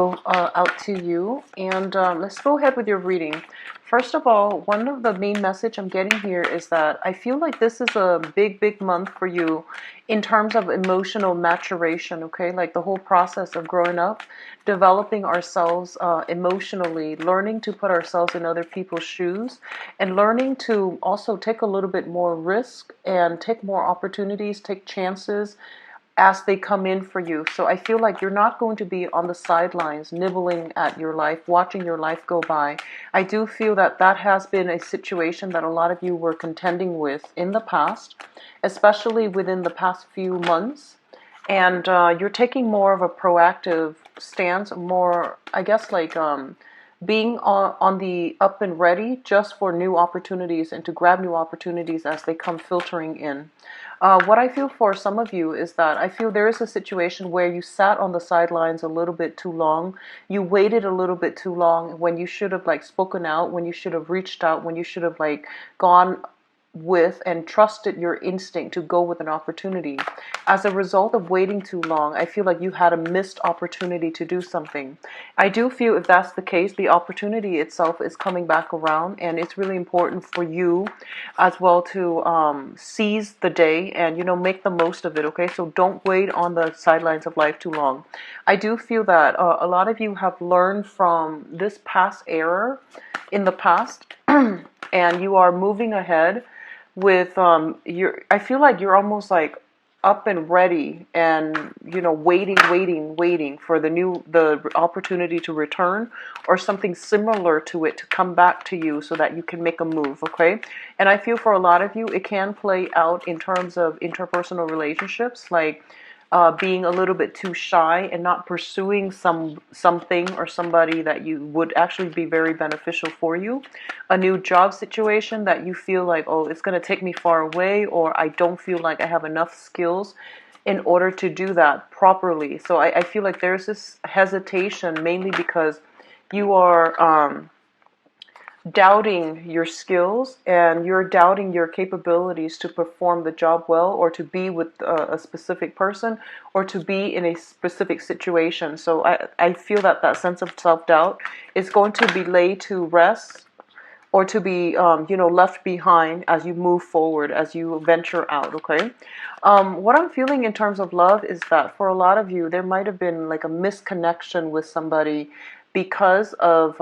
Out to you, and let's go ahead with your reading. First of all, one of the main message I'm getting here is that I feel like this is a big month for you in terms of emotional maturation, okay? Like the whole process of growing up, developing ourselves emotionally, learning to put ourselves in other people's shoes, and learning to also take a little bit more risk and take more opportunities, take chances as they come in for you. So I feel like you're not going to be on the sidelines nibbling at your life, watching your life go by. I do feel that that has been a situation that a lot of you were contending with in the past, especially within the past few months. And you're taking more of a proactive stance, more, I guess, like being on the up and ready just for new opportunities and to grab new opportunities as they come filtering in. What I feel for some of you is that I feel there is a situation where you sat on the sidelines a little bit too long. You waited a little bit too long when you should have like spoken out, when you should have reached out, when you should have like gone with and trusted your instinct to go with an opportunity. As a result of waiting too long, I feel like you had a missed opportunity to do something. I do feel if that's the case, the opportunity itself is coming back around, and it's really important for you as well to seize the day and make the most of it. Okay, so don't wait on the sidelines of life too long. I do feel that a lot of you have learned from this past error in the past and you are moving ahead with I feel like you're almost like up and ready and waiting for the opportunity to return or something similar to it to come back to you so that you can make a move. Okay, and I feel for a lot of you it can play out in terms of interpersonal relationships, like being a little bit too shy and not pursuing something or somebody that you would actually be very beneficial for you. A new job situation that you feel like, oh, it's going to take me far away, or I don't feel like I have enough skills in order to do that properly. So I feel like there's this hesitation mainly because you are doubting your skills and you're doubting your capabilities to perform the job well or to be with a specific person or to be in a specific situation. So I feel that that sense of self-doubt is going to be laid to rest or to be left behind as you move forward, as you venture out. Okay, what I'm feeling in terms of love is that for a lot of you there might have been like a misconnection with somebody because of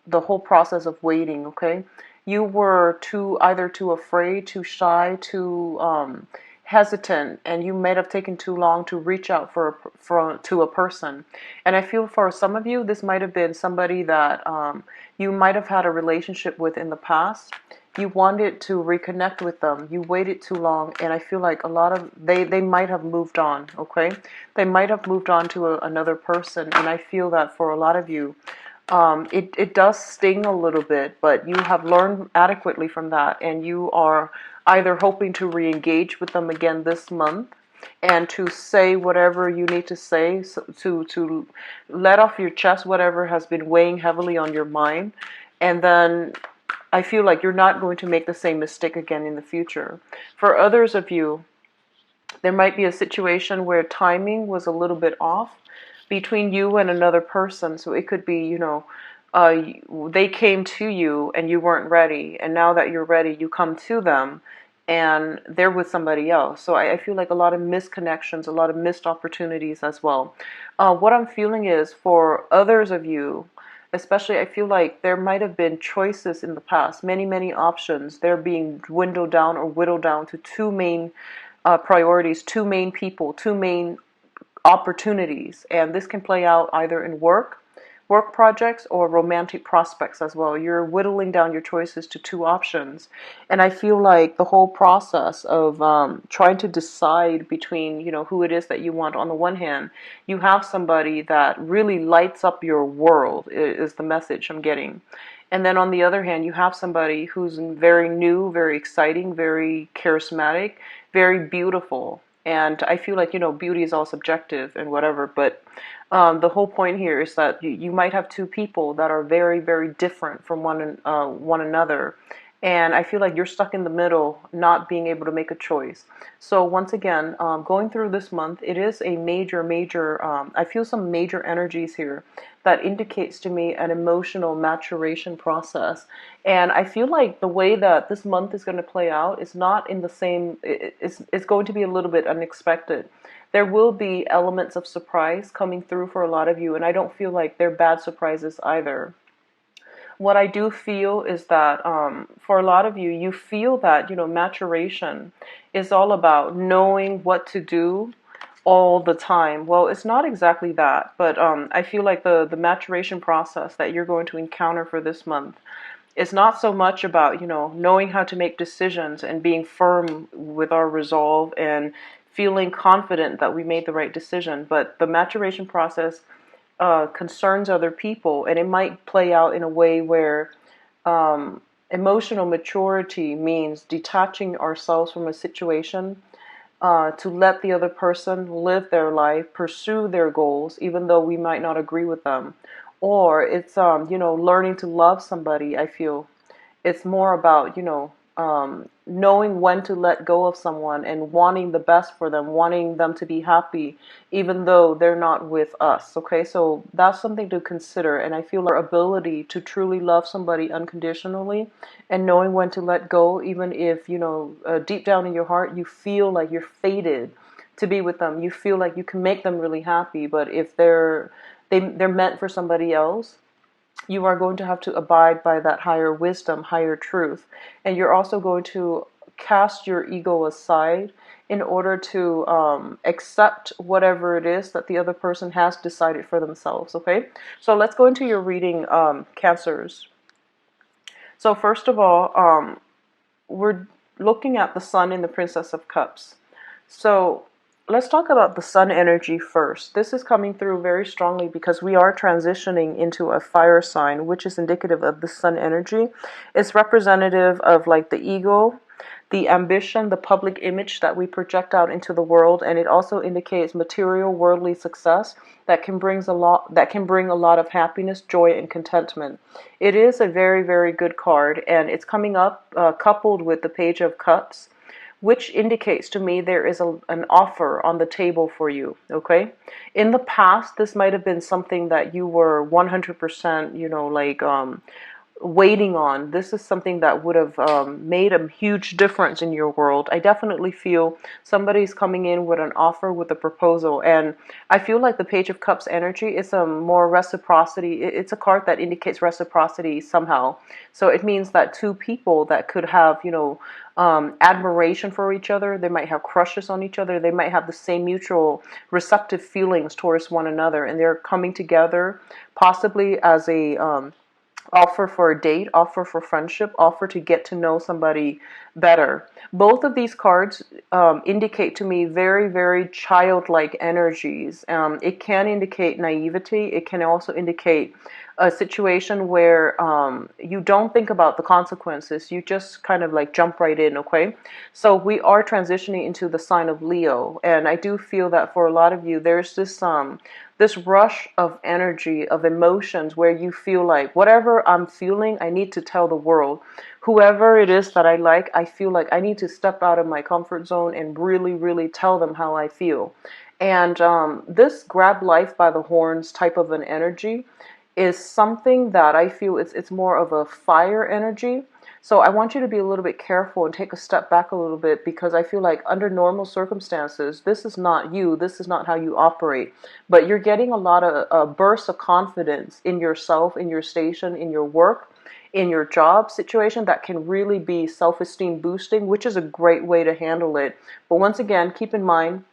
the whole process of waiting. Okay, you were either too afraid, too shy, too hesitant, and you may have taken too long to reach out to a person. And I feel for some of you this might have been somebody that you might have had a relationship with in the past. You wanted to reconnect with them, you waited too long, and I feel like a lot of they might have moved on. Okay, they might have moved on to another person, and I feel that for a lot of you it does sting a little bit, but you have learned adequately from that, and you are either hoping to re-engage with them again this month and to say whatever you need to say, to let off your chest whatever has been weighing heavily on your mind, and then I feel like you're not going to make the same mistake again in the future. For others of you, there might be a situation where timing was a little bit off between you and another person. So it could be, they came to you and you weren't ready. And now that you're ready, you come to them and they're with somebody else. So I feel like a lot of misconnections, a lot of missed opportunities as well. What I'm feeling is for others of you, especially, I feel like there might have been choices in the past, many options. They're being dwindled down or whittled down to two main priorities, two main people, two main opportunities. And this can play out either in work projects or romantic prospects as well. You're whittling down your choices to two options. And I feel like the whole process of trying to decide between, who it is that you want, on the one hand, you have somebody that really lights up your world, is the message I'm getting. And then on the other hand, you have somebody who's very new, very exciting, very charismatic, very beautiful. And I feel like, beauty is all subjective and whatever, but the whole point here is that you might have two people that are very different from one another. And I feel like you're stuck in the middle, not being able to make a choice. So once again, going through this month, it is a major, I feel some major energies here that indicates to me an emotional maturation process. And I feel like the way that this month is going to play out is not in the same, it's going to be a little bit unexpected. There will be elements of surprise coming through for a lot of you, and I don't feel like they're bad surprises either. What I do feel is that for a lot of you, you feel that, maturation is all about knowing what to do all the time. Well, it's not exactly that, but I feel like the maturation process that you're going to encounter for this month is not so much about, knowing how to make decisions and being firm with our resolve and feeling confident that we made the right decision, but the maturation process concerns other people, and it might play out in a way where emotional maturity means detaching ourselves from a situation to let the other person live their life, pursue their goals, even though we might not agree with them. Or it's, learning to love somebody, I feel. It's more about, knowing when to let go of someone and wanting the best for them, wanting them to be happy, even though they're not with us. Okay, so that's something to consider. And I feel like our ability to truly love somebody unconditionally and knowing when to let go, even if, deep down in your heart, you feel like you're fated to be with them. You feel like you can make them really happy, but if they're meant for somebody else, you are going to have to abide by that higher wisdom, higher truth. And you're also going to cast your ego aside in order to accept whatever it is that the other person has decided for themselves, okay? So let's go into your reading, Cancers. So first of all, we're looking at the Sun and the Princess of Cups. So let's talk about the Sun energy first. This is coming through very strongly because we are transitioning into a fire sign, which is indicative of the Sun energy. It's representative of like the ego, the ambition, the public image that we project out into the world, and it also indicates material worldly success that can bring a lot of happiness, joy, and contentment. It is a very, very good card, and it's coming up coupled with the Page of Cups, which indicates to me there is an offer on the table for you, okay? In the past, this might have been something that you were 100%, waiting on. This is something that would have made a huge difference in your world. I definitely feel somebody's coming in with an offer, with a proposal, and I feel like the Page of Cups energy is a more reciprocity. It's a card that indicates reciprocity somehow. So it means that two people that could have, admiration for each other, they might have crushes on each other, they might have the same mutual receptive feelings towards one another, and they're coming together possibly as a offer for a date, offer for friendship, offer to get to know somebody better. Both of these cards indicate to me very, very childlike energies. It can indicate naivety. It can also indicate a situation where you don't think about the consequences. You just kind of like jump right in, okay? So we are transitioning into the sign of Leo, and I do feel that for a lot of you, there's this rush of energy, of emotions, where you feel like whatever I'm feeling, I need to tell the world. Whoever it is that I like, I feel like I need to step out of my comfort zone and really, really tell them how I feel. And this grab life by the horns type of an energy is something that I feel it's more of a fire energy. So I want you to be a little bit careful and take a step back a little bit, because I feel like under normal circumstances, this is not you. This is not how you operate. But you're getting a lot of bursts of confidence in yourself, in your station, in your work, in your job situation that can really be self-esteem boosting, which is a great way to handle it. But once again, keep in mind,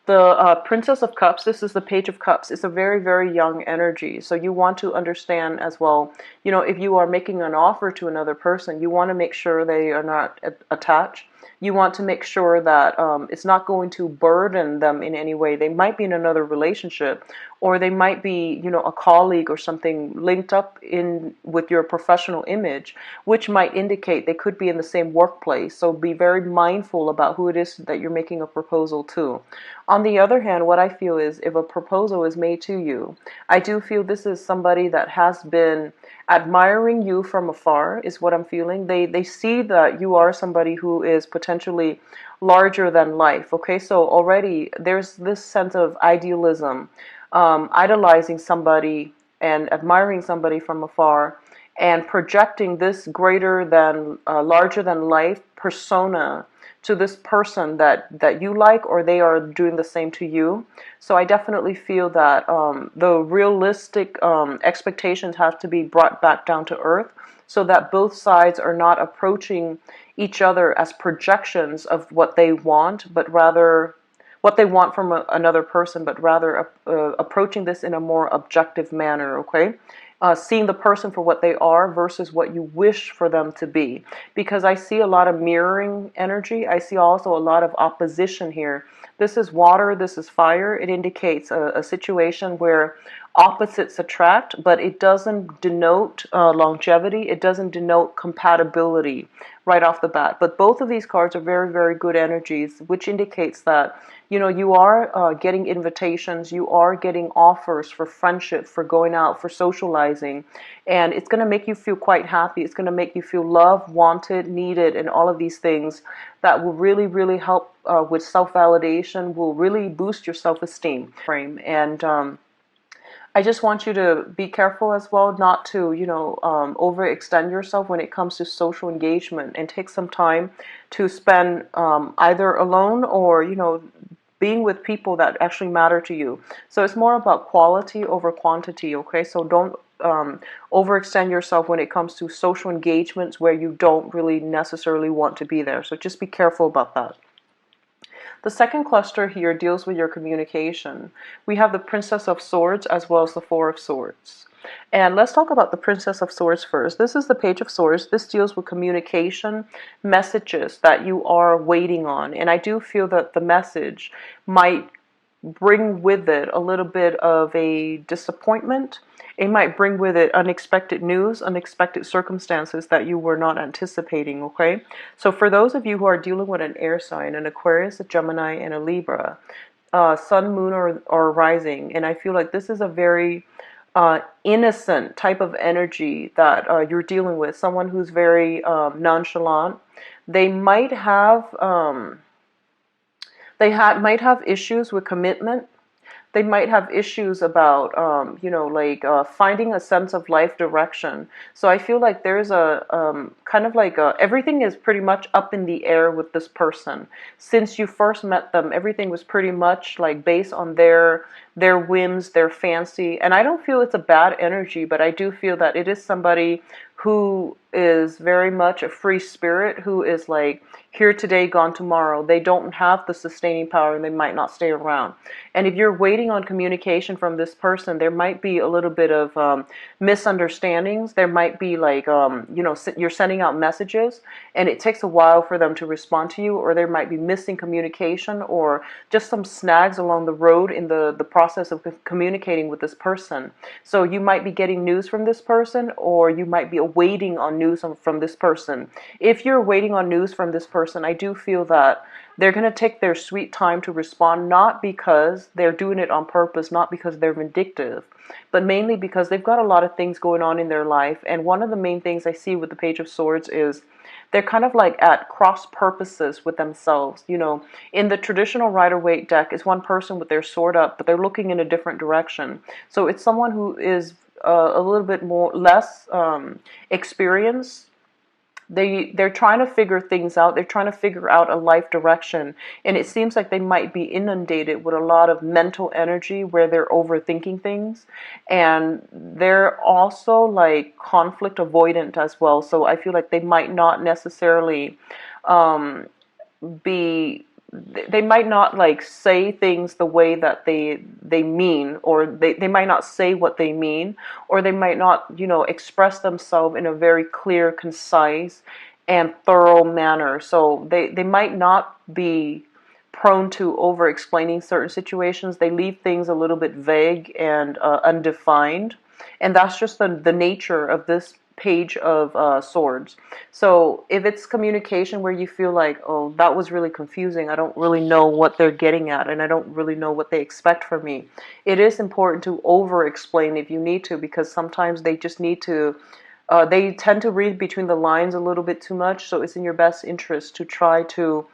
the Princess of Cups, this is the Page of Cups. It's a very, very young energy. So you want to understand as well, if you are making an offer to another person, you want to make sure they are not attached. You want to make sure that it's not going to burden them in any way. They might be in another relationship, or they might be, a colleague or something linked up in with your professional image, which might indicate they could be in the same workplace. So be very mindful about who it is that you're making a proposal to. On the other hand, what I feel is if a proposal is made to you, I do feel this is somebody that has been admiring you from afar, is what I'm feeling. They see that you are somebody who is potentially larger than life. Okay, so already there's this sense of idealism. idolizing somebody and admiring somebody from afar, and projecting this greater than, larger than life persona to this person that you like, or they are doing the same to you. So I definitely feel that the realistic expectations have to be brought back down to earth, so that both sides are not approaching each other as projections of what they want, but rather what they want from another person, but rather approaching this in a more objective manner, okay? Seeing the person for what they are versus what you wish for them to be. Because I see a lot of mirroring energy. I see also a lot of opposition here. This is water, this is fire. It indicates a situation where opposites attract, but it doesn't denote longevity. It doesn't denote compatibility right off the bat. But both of these cards are very, very good energies, which indicates that, you know, you are getting invitations, you are getting offers for friendship, for going out, for socializing, and it's going to make you feel quite happy. It's going to make you feel loved, wanted, needed, and all of these things that will really, really help with self-validation, will really boost your self-esteem. And I just want you to be careful as well, not to, you know, overextend yourself when it comes to social engagement, and take some time to spend either alone or, you know, being with people that actually matter to you. So it's more about quality over quantity, okay? So don't overextend yourself when it comes to social engagements where you don't really necessarily want to be there. So just be careful about that. The second cluster here deals with your communication. We have the Princess of Swords as well as the Four of Swords. And let's talk about the Princess of Swords first. This is the Page of Swords. This deals with communication, messages that you are waiting on. And I do feel that the message might bring with it a little bit of a disappointment. It might bring with it unexpected news, unexpected circumstances that you were not anticipating, okay? So for those of you who are dealing with an air sign, an Aquarius, a Gemini, and a Libra, Sun, Moon, or Rising, and I feel like this is a very innocent type of energy that you're dealing with, someone who's very nonchalant. They might have might have issues with commitment. They might have issues about, you know, like finding a sense of life direction. So I feel like there's a kind of like everything is pretty much up in the air with this person. Since you first met them, everything was pretty much like based on their whims, their fancy. And I don't feel it's a bad energy, but I do feel that it is somebody who is very much a free spirit, who is like here today, gone tomorrow. They don't have the sustaining power, and they might not stay around. And if you're waiting on communication from this person, there might be a little bit of misunderstandings. There might be like, you know, you're sending out messages and it takes a while for them to respond to you, or there might be missing communication, or just some snags along the road in the process of communicating with this person. So you might be getting news from this person, or you might be waiting on news from this person. If you're waiting on news from this person, I do feel that they're going to take their sweet time to respond, not because they're doing it on purpose, not because they're vindictive, but mainly because they've got a lot of things going on in their life. And one of the main things I see with the Page of Swords is they're kind of like at cross purposes with themselves. You know, in the traditional Rider-Waite deck, it's one person with their sword up, but they're looking in a different direction. So it's someone who is a little bit less experienced. They're trying to figure things out. They're trying to figure out a life direction. And it seems like they might be inundated with a lot of mental energy where they're overthinking things. And they're also like conflict avoidant as well. So I feel like they might not necessarily they might not like say things the way that they mean, or they might not say what they mean, or they might not, you know, express themselves in a very clear, concise, and thorough manner. So they might not be prone to over explaining certain situations. They leave things a little bit vague and undefined, and that's just the nature of this Page of Swords. So if it's communication where you feel like, oh, that was really confusing, I don't really know what they're getting at, and I don't really know what they expect from me, it is important to over explain if you need to, because sometimes they just need to they tend to read between the lines a little bit too much. So it's in your best interest to try to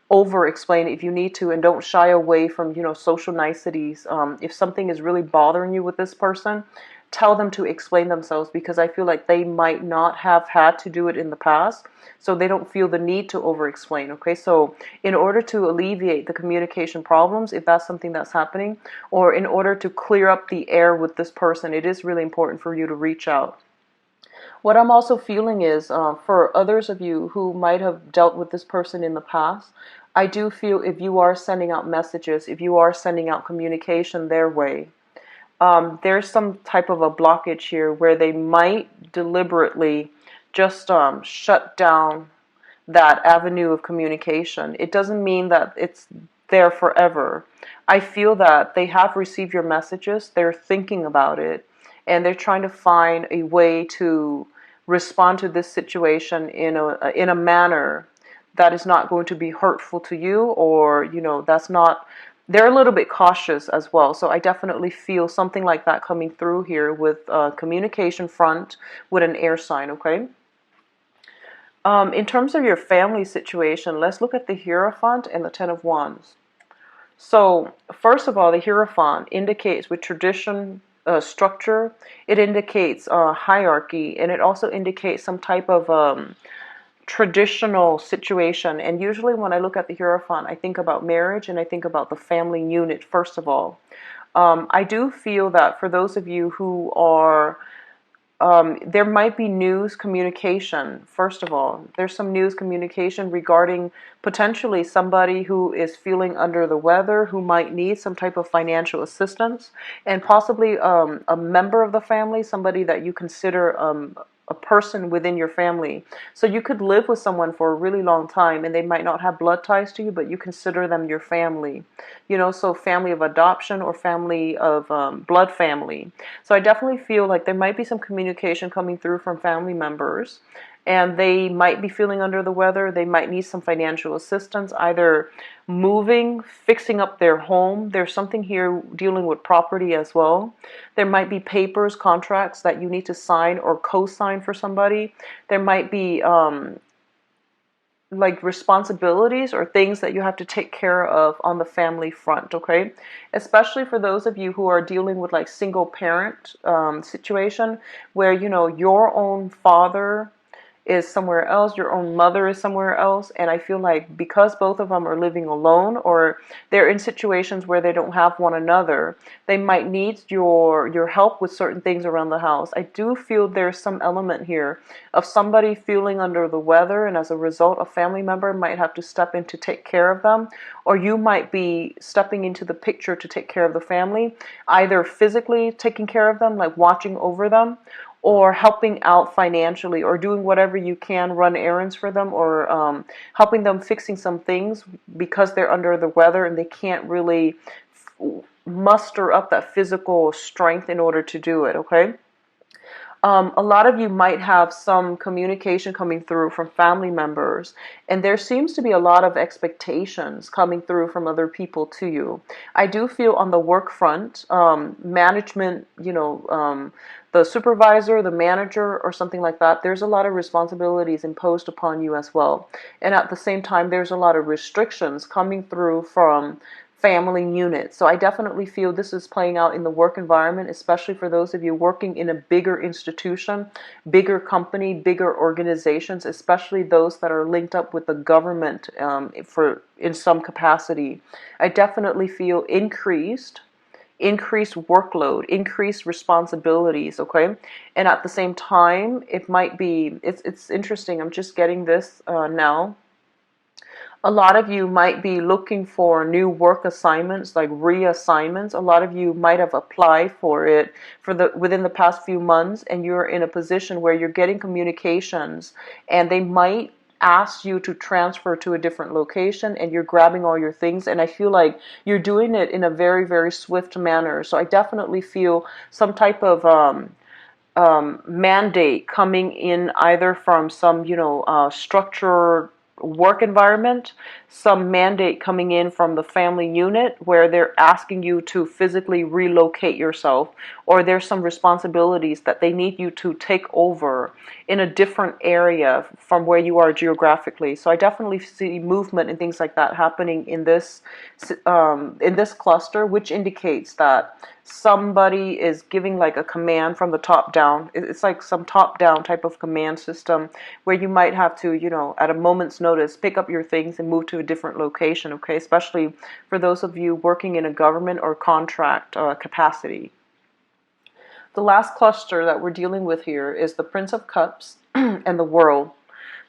over explain if you need to, and don't shy away from, social niceties. If something is really bothering you with this person, tell them to explain themselves, because I feel like they might not have had to do it in the past, so they don't feel the need to over explain. Okay, so in order to alleviate the communication problems, if that's something that's happening, or in order to clear up the air with this person, it is really important for you to reach out. What I'm also feeling is, for others of you who might have dealt with this person in the past, I do feel if you are sending out messages, if you are sending out communication their way, there's some type of a blockage here where they might deliberately just shut down that avenue of communication. It doesn't mean that it's there forever. I feel that they have received your messages, they're thinking about it, and they're trying to find a way to respond to this situation in a manner that is not going to be hurtful to you, or that's not, they're a little bit cautious as well. So I definitely feel something like that coming through here with communication front with an air sign. Okay, in terms of your family situation, let's look at the Hierophant and the Ten of Wands. So first of all, the Hierophant indicates with tradition, structure. It indicates hierarchy, and it also indicates some type of traditional situation. And usually when I look at the Hierophant, I think about marriage, and I think about the family unit first of all. I do feel that for those of you who are there might be news communication. First of all, there's some news communication regarding potentially somebody who is feeling under the weather, who might need some type of financial assistance, and possibly a member of the family, somebody that you consider a person within your family. So you could live with someone for a really long time, and they might not have blood ties to you, but you consider them your family. So family of adoption or family of blood family. So I definitely feel like there might be some communication coming through from family members, and they might be feeling under the weather. They might need some financial assistance, either moving, fixing up their home. There's something here dealing with property as well. There might be papers, contracts that you need to sign or co-sign for somebody. There might be like responsibilities or things that you have to take care of on the family front. Okay, especially for those of you who are dealing with like single parent situation, where your own father is somewhere else, your own mother is somewhere else, and I feel like because both of them are living alone, or they're in situations where they don't have one another, they might need your help with certain things around the house. I do feel there's some element here of somebody feeling under the weather, and as a result, a family member might have to step in to take care of them, or you might be stepping into the picture to take care of the family, either physically taking care of them, like watching over them, or helping out financially, or doing whatever you can, run errands for them, or helping them fixing some things because they're under the weather and they can't really muster up that physical strength in order to do it. Okay. A lot of you might have some communication coming through from family members, and there seems to be a lot of expectations coming through from other people to you. I do feel on the work front, management, the supervisor, the manager, or something like that, there's a lot of responsibilities imposed upon you as well. And at the same time, there's a lot of restrictions coming through from family unit. So I definitely feel this is playing out in the work environment, especially for those of you working in a bigger institution, bigger company, bigger organizations, especially those that are linked up with the government in some capacity. I definitely feel increased workload, increased responsibilities. Okay, and at the same time, it might be, it's interesting, I'm just getting this now. A lot of you might be looking for new work assignments, like reassignments. A lot of you might have applied for it within the past few months, and you're in a position where you're getting communications, and they might ask you to transfer to a different location, and you're grabbing all your things, and I feel like you're doing it in a very, very swift manner. So I definitely feel some type of mandate coming in, either from some structure work environment, some mandate coming in from the family unit where they're asking you to physically relocate yourself, or there's some responsibilities that they need you to take over in a different area from where you are geographically. So I definitely see movement and things like that happening in this cluster, which indicates that somebody is giving like a command from the top down. It's like some top down type of command system where you might have to, at a moment's notice, pick up your things and move to a different location, okay? Especially for those of you working in a government or contract capacity. The last cluster that we're dealing with here is the Prince of Cups and the World.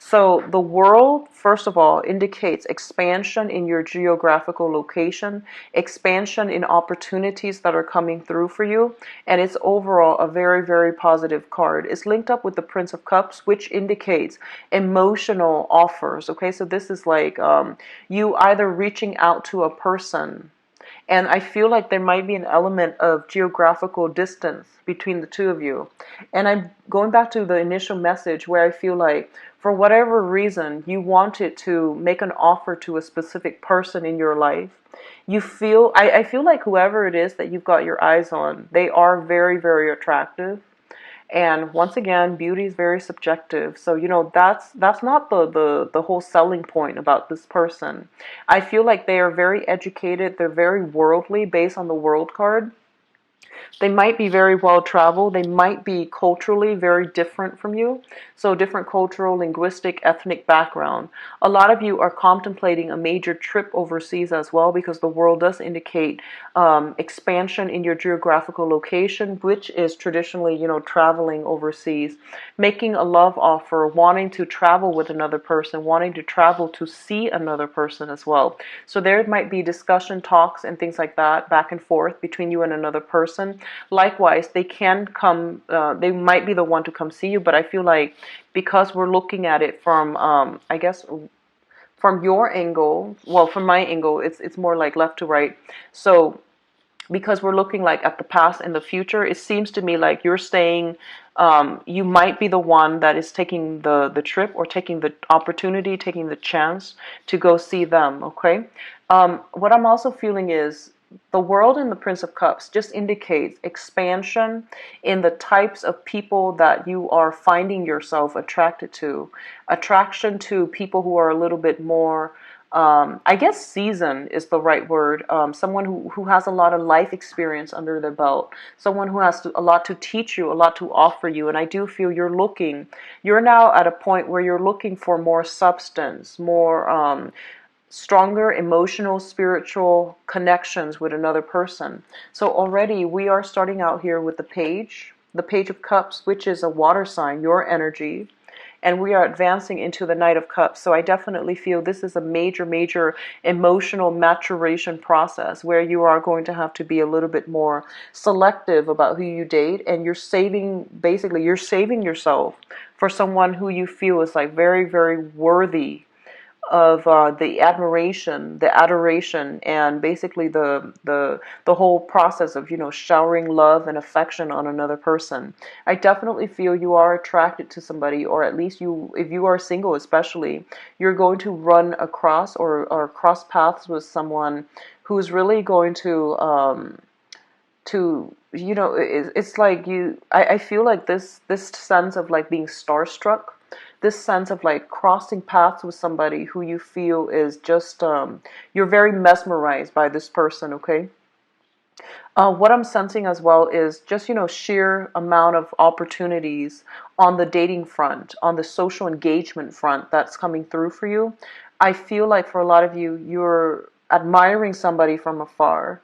So the World, first of all, indicates expansion in your geographical location, expansion in opportunities that are coming through for you, and it's overall a very, very positive card. It's linked up with the Prince of Cups, which indicates emotional offers, okay? So this is like you either reaching out to a person, and I feel like there might be an element of geographical distance between the two of you. And I'm going back to the initial message where I feel like for whatever reason you wanted to make an offer to a specific person in your life. I feel like whoever it is that you've got your eyes on, they are very, very attractive. And once again, beauty is very subjective. So, that's not the whole selling point about this person. I feel like they are very educated. They're very worldly based on the World card. They might be very well traveled. They might be culturally very different from you. So different cultural, linguistic, ethnic background. A lot of you are contemplating a major trip overseas as well, because the World does indicate expansion in your geographical location, which is traditionally, traveling overseas, making a love offer, wanting to travel with another person, wanting to travel to see another person as well. So there might be discussion, talks, and things like that back and forth between you and another person. Likewise, they can come, they might be the one to come see you, but I feel like because we're looking at it from, I guess, from your angle, well, from my angle, it's more like left to right. So because we're looking like at the past and the future, it seems to me like you're saying you might be the one that is taking the trip, or taking the opportunity, taking the chance to go see them, okay? What I'm also feeling is the World and the Prince of Cups just indicates expansion in the types of people that you are finding yourself attracted to. Attraction to people who are a little bit more, I guess seasoned is the right word. Someone who has a lot of life experience under their belt. Someone who has a lot to teach you, a lot to offer you. And I do feel you're now at a point where you're looking for more substance, more stronger emotional, spiritual connections with another person. So already we are starting out here with the Page of Cups, which is a water sign, your energy. And we are advancing into the Knight of Cups. So I definitely feel this is a major, major emotional maturation process where you are going to have to be a little bit more selective about who you date. And you're saving yourself for someone who you feel is like very, very worthy of the admiration, the adoration, and basically the whole process of showering love and affection on another person. I definitely feel you are attracted to somebody, or at least if you are single especially, you're going to run across or cross paths with someone who's really going to it's like I feel like this sense of like being starstruck, this sense of like crossing paths with somebody who you feel is just you're very mesmerized by this person, okay? What I'm sensing as well is just sheer amount of opportunities on the dating front, on the social engagement front that's coming through for you. I feel like for a lot of you, you're admiring somebody from afar,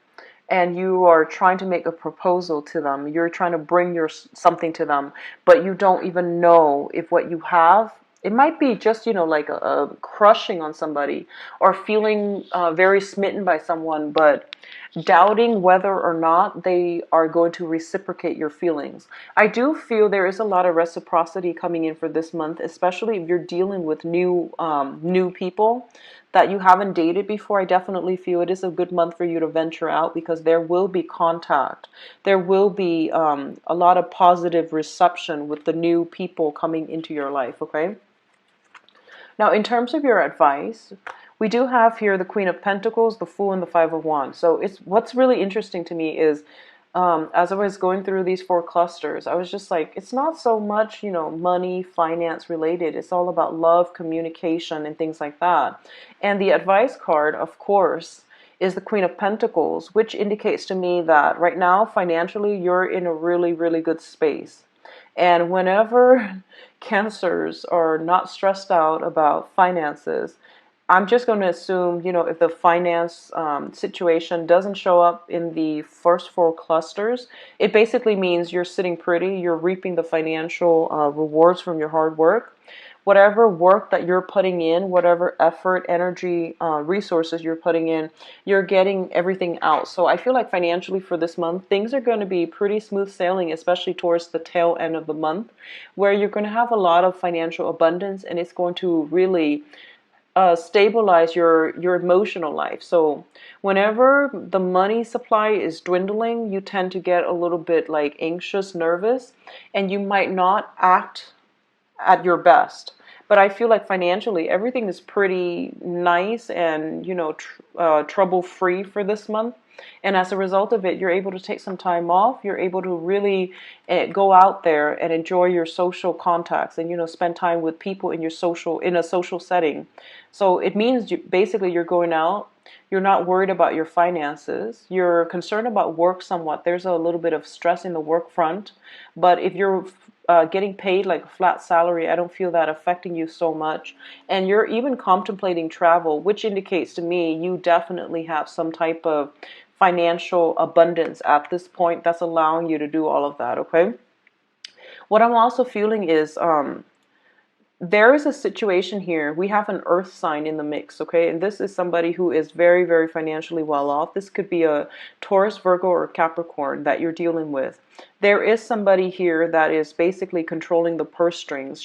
and you are trying to make a proposal to them. You're trying to bring something to them, but you don't even know if what you have, it might be just, like a crushing on somebody, or feeling very smitten by someone, but doubting whether or not they are going to reciprocate your feelings. I do feel there is a lot of reciprocity coming in for this month, especially if you're dealing with new people that you haven't dated before. I definitely feel it is a good month for you to venture out, because there will be contact. There will be a lot of positive reception with the new people coming into your life, okay? Now, in terms of your advice, we do have here the Queen of Pentacles, the Fool, and the Five of Wands. So it's what's really interesting to me is, as I was going through these four clusters, I was just like, it's not so much, money, finance related. It's all about love, communication, and things like that. And the advice card, of course, is the Queen of Pentacles, which indicates to me that right now, financially, you're in a really, really good space. And whenever cancers are not stressed out about finances, I'm just going to assume, if the finance situation doesn't show up in the first four clusters, it basically means you're sitting pretty, you're reaping the financial rewards from your hard work. Whatever work that you're putting in, whatever effort, energy, resources you're putting in, you're getting everything out. So I feel like financially for this month, things are going to be pretty smooth sailing, especially towards the tail end of the month, where you're going to have a lot of financial abundance, and it's going to really stabilize your emotional life. So whenever the money supply is dwindling, you tend to get a little bit like anxious, nervous, and you might not act at your best. But I feel like financially everything is pretty nice and trouble free for this month. And as a result of it, you're able to take some time off. You're able to really go out there and enjoy your social contacts, and spend time with people in a social setting. So it means basically you're going out. You're not worried about your finances. You're concerned about work somewhat. There's a little bit of stress in the work front. But if you're getting paid like a flat salary, I don't feel that affecting you so much. And you're even contemplating travel, which indicates to me you definitely have some type of financial abundance at this point that's allowing you to do all of that, okay? What I'm also feeling is there is a situation here. We have an earth sign in the mix, okay? And this is somebody who is very, very financially well off. This could be a Taurus, Virgo, or Capricorn that you're dealing with. There is somebody here that is basically controlling the purse strings.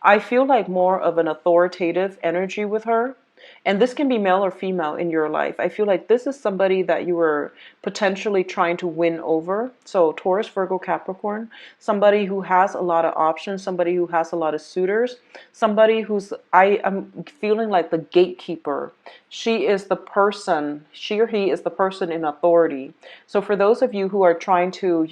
I feel like more of an authoritative energy with her. And this can be male or female in your life. I feel like this is somebody that you were potentially trying to win over. So Taurus, Virgo, Capricorn, somebody who has a lot of options, somebody who has a lot of suitors, somebody I am feeling like the gatekeeper. She is the person, she or he is the person in authority. So for those of you who are trying to,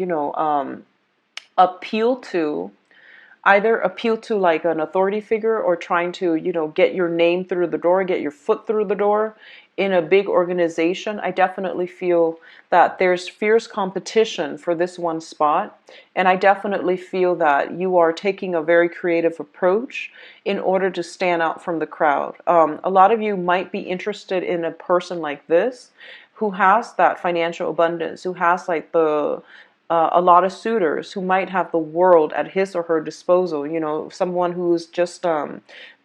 either appeal to like an authority figure, or trying to, get your name through the door, get your foot through the door in a big organization, I definitely feel that there's fierce competition for this one spot. And I definitely feel that you are taking a very creative approach in order to stand out from the crowd. A lot of you might be interested in a person like this who has that financial abundance, who has like a lot of suitors, who might have the world at his or her disposal. Someone who's just,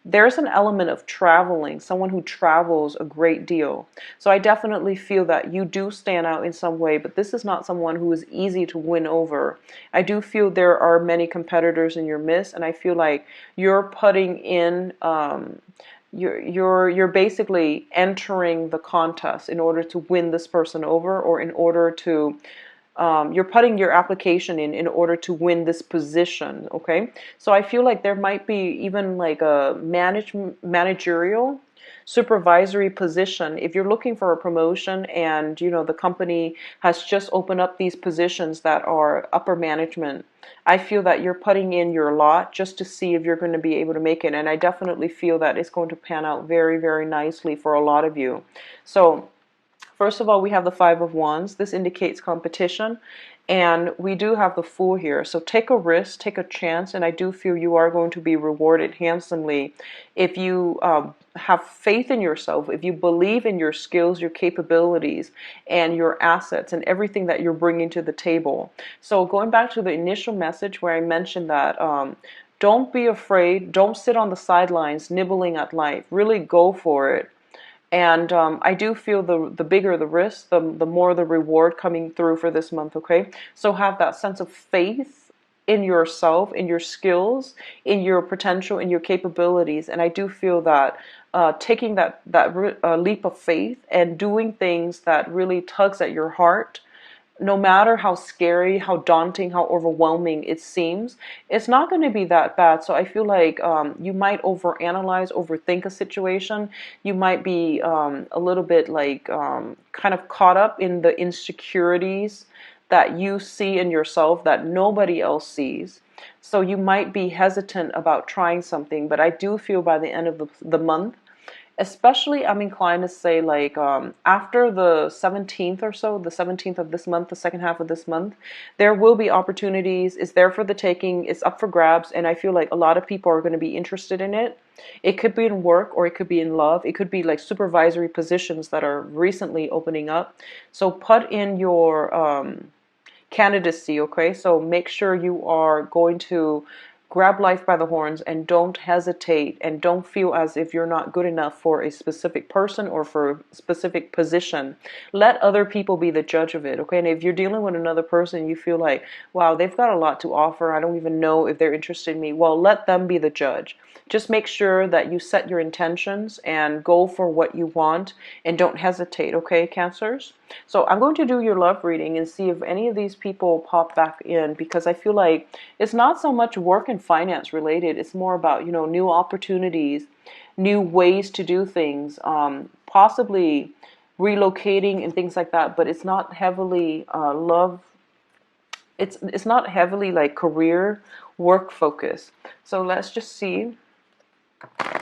there's an element of traveling, someone who travels a great deal. So I definitely feel that you do stand out in some way, but this is not someone who is easy to win over. I do feel there are many competitors in your midst, and I feel like you're putting in, you're basically entering the contest in order to win this person over, or in order to you're putting your application in order to win this position, okay? So I feel like there might be even like a managerial, supervisory position. If you're looking for a promotion and, the company has just opened up these positions that are upper management, I feel that you're putting in your lot just to see if you're going to be able to make it. And I definitely feel that it's going to pan out very, very nicely for a lot of you. So first of all, we have the Five of Wands. This indicates competition. And we do have the Fool here. So take a risk, take a chance, and I do feel you are going to be rewarded handsomely if you have faith in yourself, if you believe in your skills, your capabilities, and your assets, and everything that you're bringing to the table. So going back to the initial message where I mentioned that don't be afraid, don't sit on the sidelines nibbling at life. Really go for it. And I do feel the bigger the risk, the more the reward coming through for this month, okay? So have that sense of faith in yourself, in your skills, in your potential, in your capabilities. And I do feel that taking that leap of faith and doing things that really tugs at your heart, no matter how scary, how daunting, how overwhelming it seems, it's not going to be that bad. So I feel like you might overanalyze, overthink a situation. You might be a little bit like kind of caught up in the insecurities that you see in yourself that nobody else sees. So you might be hesitant about trying something, but I do feel by the end of the month, especially I'm inclined to say like after the 17th or so, the 17th of this month, the second half of this month, there will be opportunities. It's there for the taking. It's up for grabs. And I feel like a lot of people are going to be interested in it. It could be in work or it could be in love. It could be like supervisory positions that are recently opening up. So put in your candidacy, okay? So make sure you are going to grab life by the horns and don't hesitate and don't feel as if you're not good enough for a specific person or for a specific position. Let other people be the judge of it, okay? And if you're dealing with another person, you feel like, wow, they've got a lot to offer. I don't even know if they're interested in me. Well, let them be the judge. Just make sure that you set your intentions and go for what you want and don't hesitate, okay, Cancers? So I'm going to do your love reading and see if any of these people pop back in, because I feel like it's not so much work and finance related. It's more about, you know, new opportunities, new ways to do things, possibly relocating and things like that. But it's not heavily love. It's not heavily like career work focus. So let's just see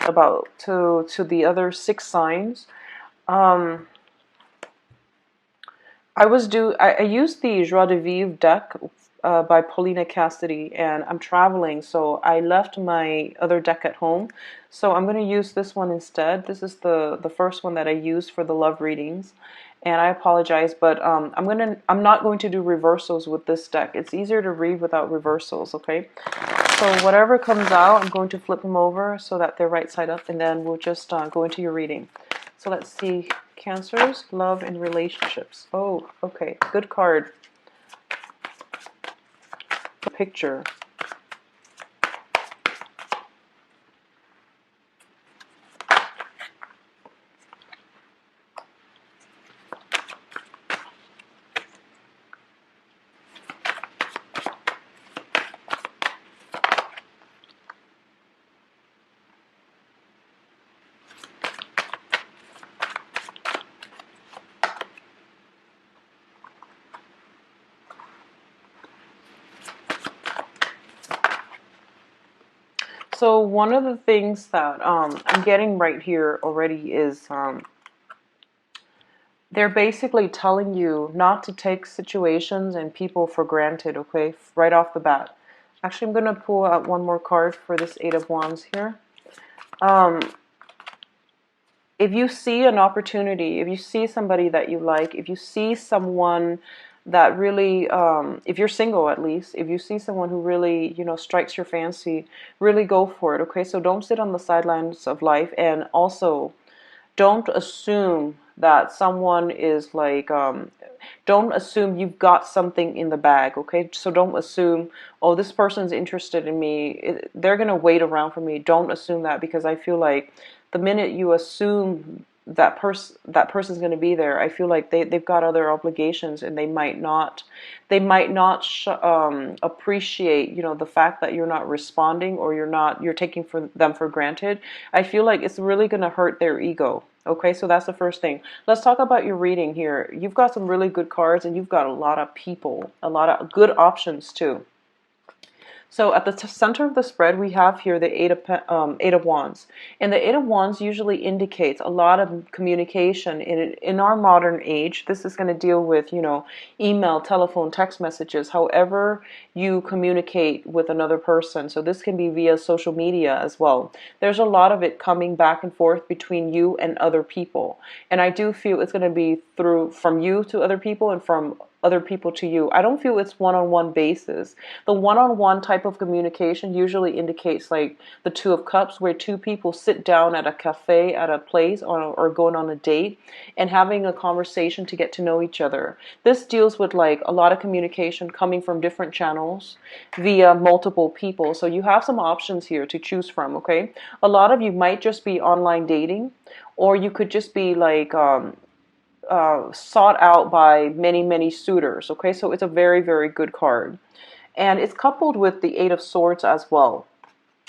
about to the other 6 signs. I used the Joie de Vivre deck by Paulina Cassidy, and I'm traveling, so I left my other deck at home. So I'm going to use this one instead. This is the first one that I used for the love readings, and I apologize, but I'm not going to do reversals with this deck. It's easier to read without reversals, okay? So whatever comes out, I'm going to flip them over so that they're right side up, and then we'll just go into your reading. So let's see, Cancers, love and relationships. Oh, okay, good card. Picture. So one of the things that I'm getting right here already is they're basically telling you not to take situations and people for granted, okay, right off the bat. Actually, I'm going to pull out one more card for this 8 of Wands here. If you see an opportunity, if you see somebody that you like, if you see someone that really, if you're single at least, if you see someone who really, you know, strikes your fancy, really go for it, okay? So don't sit on the sidelines of life, and also don't assume that someone is like, don't assume you've got something in the bag, okay? So don't assume, oh, this person's interested in me, they're going to wait around for me. Don't assume that, because I feel like the minute you assume that person's going to be there, I feel like they've got other obligations, and they might not appreciate, you know, the fact that you're not responding, or you're taking them for granted. I feel like it's really going to hurt their ego. Okay, so that's the first thing. Let's talk about your reading here. You've got some really good cards, and you've got a lot of people, a lot of good options too. So at the center of the spread, we have here the Eight of Wands. And the Eight of Wands usually indicates a lot of communication. In our modern age, this is going to deal with, you know, email, telephone, text messages, however you communicate with another person. So this can be via social media as well. There's a lot of it coming back and forth between you and other people. And I do feel it's going to be from you to other people and from other people to you. I don't feel it's one-on-one basis. The one-on-one type of communication usually indicates like the Two of Cups, where two people sit down at a cafe, at a place, or going on a date and having a conversation to get to know each other. This deals with like a lot of communication coming from different channels via multiple people. So you have some options here to choose from, okay? A lot of you might just be online dating, or you could just be like sought out by many, many suitors. Okay, so it's a very, very good card. And it's coupled with the Eight of Swords as well.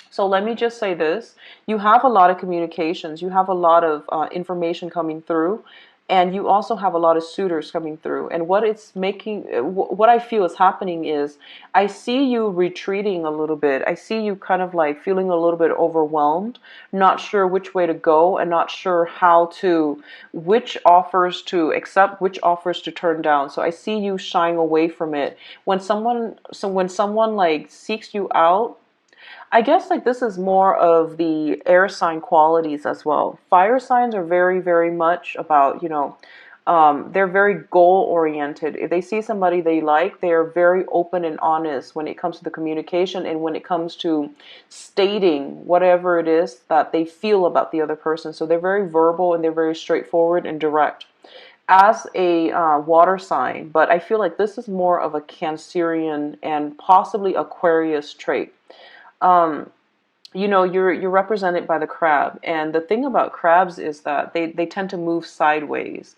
So let me just say this. You have a lot of communications. You have a lot of information coming through. And you also have a lot of suitors coming through. And what it's making, what I feel is happening is, I see you retreating a little bit. I see you kind of like feeling a little bit overwhelmed, not sure which way to go, and not sure which offers to accept, which offers to turn down. So I see you shying away from it. When someone like seeks you out, I guess like this is more of the air sign qualities as well. Fire signs are very, very much about, they're very goal oriented. If they see somebody they like, they are very open and honest when it comes to the communication, and when it comes to stating whatever it is that they feel about the other person. So they're very verbal, and they're very straightforward and direct as a water sign. But I feel like this is more of a Cancerian and possibly Aquarius trait. You're represented by the crab, and the thing about crabs is that they tend to move sideways.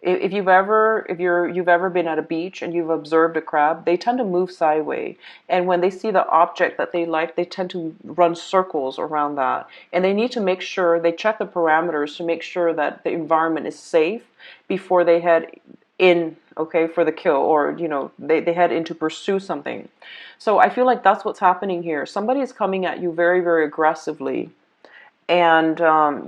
If you've ever been at a beach and you've observed a crab, they tend to move sideways. And when they see the object that they like, they tend to run circles around that. And they need to make sure they check the parameters to make sure that the environment is safe before they head in, okay, for the kill, or they head in to pursue something. So I feel like that's what's happening here. Somebody is coming at you very, very aggressively, and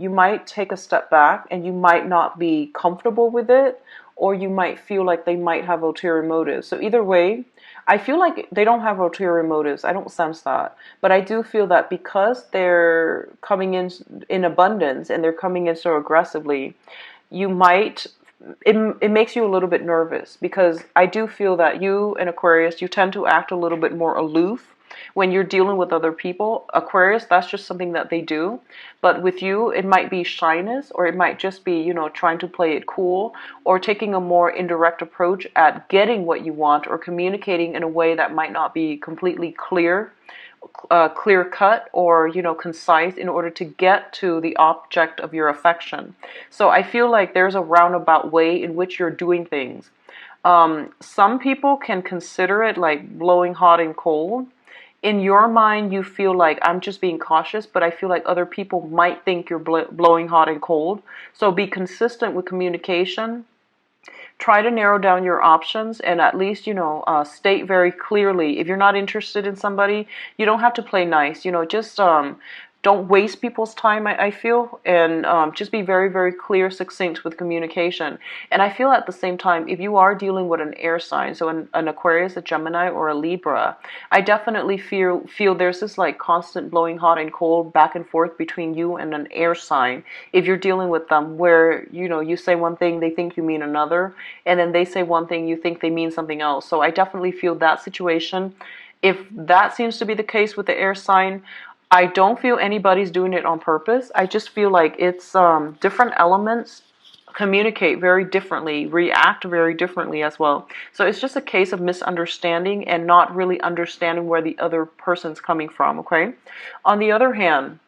you might take a step back, and you might not be comfortable with it, or you might feel like they might have ulterior motives. So either way, I feel like they don't have ulterior motives. I don't sense that. But I do feel that because they're coming in abundance, and they're coming in so aggressively, you might it makes you a little bit nervous, because I do feel that you and Aquarius, you tend to act a little bit more aloof when you're dealing with other people. Aquarius, that's just something that they do. But with you, it might be shyness, or it might just be, trying to play it cool, or taking a more indirect approach at getting what you want, or communicating in a way that might not be completely clear cut, or concise, in order to get to the object of your affection. So I feel like there's a roundabout way in which you're doing things. Some people can consider it like blowing hot and cold. In your mind, you feel like I'm just being cautious, but I feel like other people might think you're blowing hot and cold. So be consistent with communication. Try to narrow down your options, and at least, state very clearly. If you're not interested in somebody, you don't have to play nice. Just don't waste people's time, I feel, and just be very, very clear, succinct with communication. And I feel at the same time, if you are dealing with an air sign, so an Aquarius, a Gemini, or a Libra, I definitely feel there's this like constant blowing hot and cold back and forth between you and an air sign. If you're dealing with them, where you say one thing, they think you mean another, and then they say one thing, you think they mean something else. So I definitely feel that situation. If that seems to be the case with the air sign, I don't feel anybody's doing it on purpose. I just feel like it's different elements communicate very differently, react very differently as well. So it's just a case of misunderstanding and not really understanding where the other person's coming from, okay? On the other hand,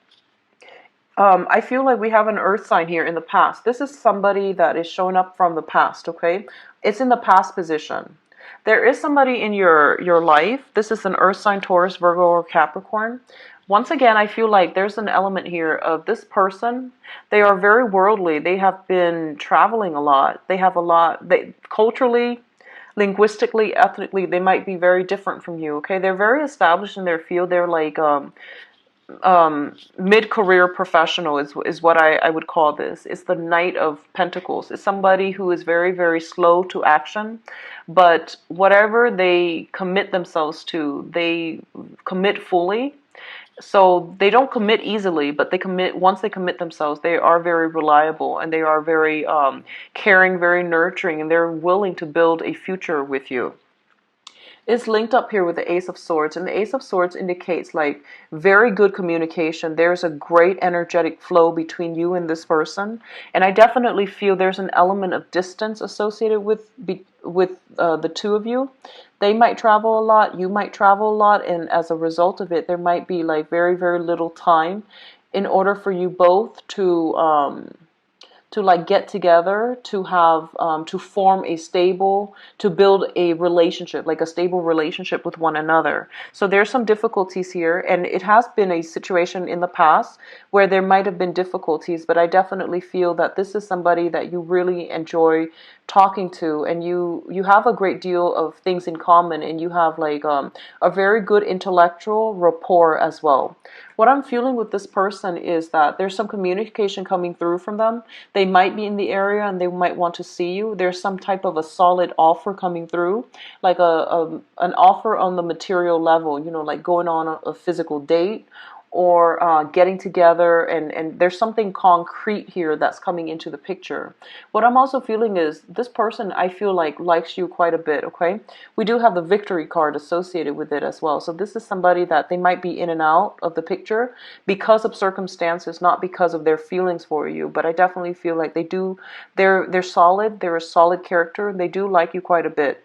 I feel like we have an earth sign here in the past. This is somebody that is showing up from the past, okay? It's in the past position. There is somebody in your life. This is an earth sign, Taurus, Virgo, or Capricorn. Once again, I feel like there's an element here of this person. They are very worldly. They have been traveling a lot. They have a lot. Culturally, linguistically, ethnically, they might be very different from you. Okay, they're very established in their field. They're like mid-career professional is what I would call this. It's the Knight of Pentacles. It's somebody who is very, very slow to action, but whatever they commit themselves to, they commit fully. So they don't commit easily, but once they commit themselves, they are very reliable, and they are very caring, very nurturing, and they're willing to build a future with you. It's linked up here with the Ace of Swords, and the Ace of Swords indicates like very good communication. There's a great energetic flow between you and this person, and I definitely feel there's an element of distance associated with the two of you. They might travel a lot, you might travel a lot, and as a result of it, there might be like very, very little time in order for you both to to like get together, to have to form a stable, to build a relationship, like a stable relationship with one another. So there's some difficulties here, and it has been a situation in the past where there might have been difficulties, but I definitely feel that this is somebody that you really enjoy talking to, and you have a great deal of things in common, and you have like a very good intellectual rapport as well. What I'm feeling with this person is that there's some communication coming through from them. They might be in the area and they might want to see you. There's some type of a solid offer coming through, like an offer on the material level, you know, like going on a physical date, or getting together, and there's something concrete here that's coming into the picture. What I'm also feeling is this person, I feel like, likes you quite a bit, okay? We do have the victory card associated with it as well. So this is somebody that they might be in and out of the picture because of circumstances, not because of their feelings for you. But I definitely feel like they're solid, they're a solid character, and they do like you quite a bit.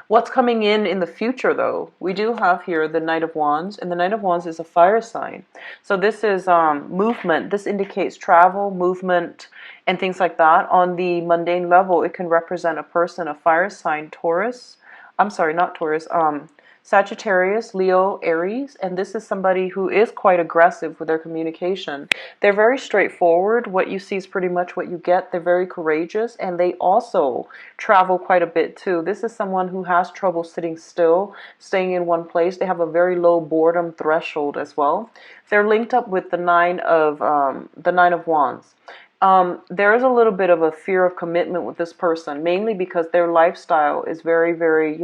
What's coming in the future, though? We do have here the Knight of Wands, and the Knight of Wands is a fire sign. So this is movement. This indicates travel, movement, and things like that. On the mundane level, it can represent a person, a fire sign, Taurus. I'm sorry, not Taurus. Sagittarius, Leo, Aries, and this is somebody who is quite aggressive with their communication. They're very straightforward. What you see is pretty much what you get. They're very courageous, and they also travel quite a bit too. This is someone who has trouble sitting still, staying in one place. They have a very low boredom threshold as well. They're linked up with the Nine of Wands. There is a little bit of a fear of commitment with this person, mainly because their lifestyle is very, very,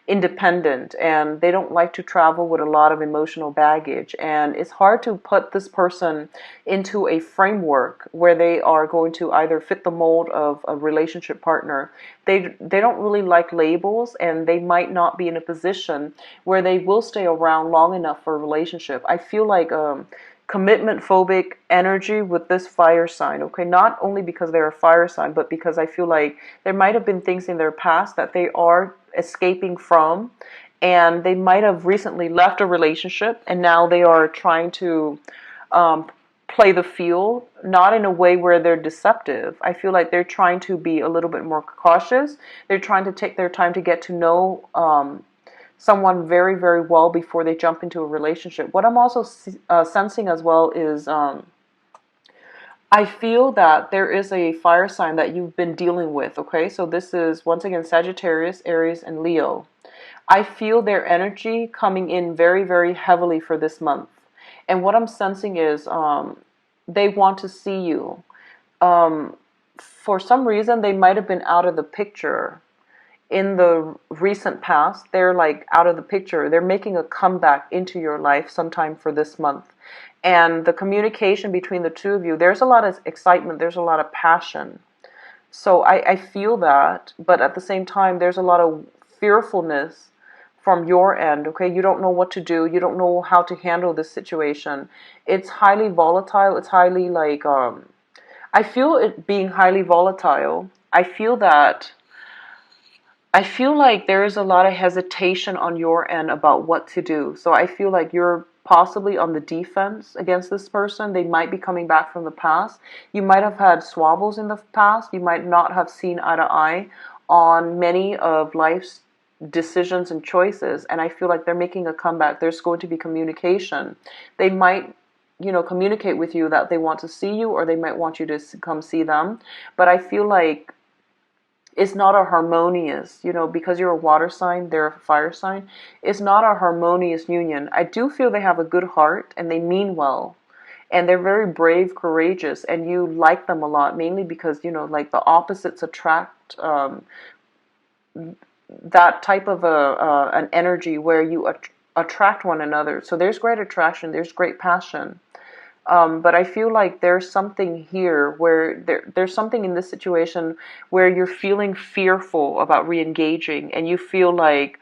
independent, and they don't like to travel with a lot of emotional baggage. And it's hard to put this person into a framework where they are going to either fit the mold of a relationship partner. They don't really like labels, and they might not be in a position where they will stay around long enough for a relationship. I feel like commitment phobic energy with this fire sign, okay? Not only because they're a fire sign, but because I feel like there might have been things in their past that they are escaping from, and they might have recently left a relationship, and now they are trying to play the field, not in a way where they're deceptive. I feel like they're trying to be a little bit more cautious. They're trying to take their time to get to know someone very, very well before they jump into a relationship. What I'm also sensing as well is I feel that there is a fire sign that you've been dealing with, okay? So this is, once again, Sagittarius, Aries, and Leo. I feel their energy coming in very, very heavily for this month. And what I'm sensing is they want to see you. For some reason, they might have been out of the picture in the recent past. They're like out of the picture. They're making a comeback into your life sometime for this month. And the communication between the two of you, there's a lot of excitement, there's a lot of passion. So I feel that, but at the same time, there's a lot of fearfulness from your end, okay? You don't know what to do. You don't know how to handle this situation. It's highly volatile. It's highly like, I feel it being highly volatile. I feel like there is a lot of hesitation on your end about what to do. So I feel like you're possibly on the defense against this person. They might be coming back from the past. You might have had squabbles in the past. You might not have seen eye to eye on many of life's decisions and choices. And I feel like they're making a comeback. There's going to be communication. They might, communicate with you that they want to see you, or they might want you to come see them. But I feel like it's not a harmonious, because you're a water sign, they're a fire sign. It's not a harmonious union. I do feel they have a good heart and they mean well. And they're very brave, courageous, and you like them a lot, mainly because, like the opposites attract that type of an energy where you attract one another. So there's great attraction, there's great passion. But I feel like there's something here where there's something in this situation where you're feeling fearful about re-engaging, and you feel like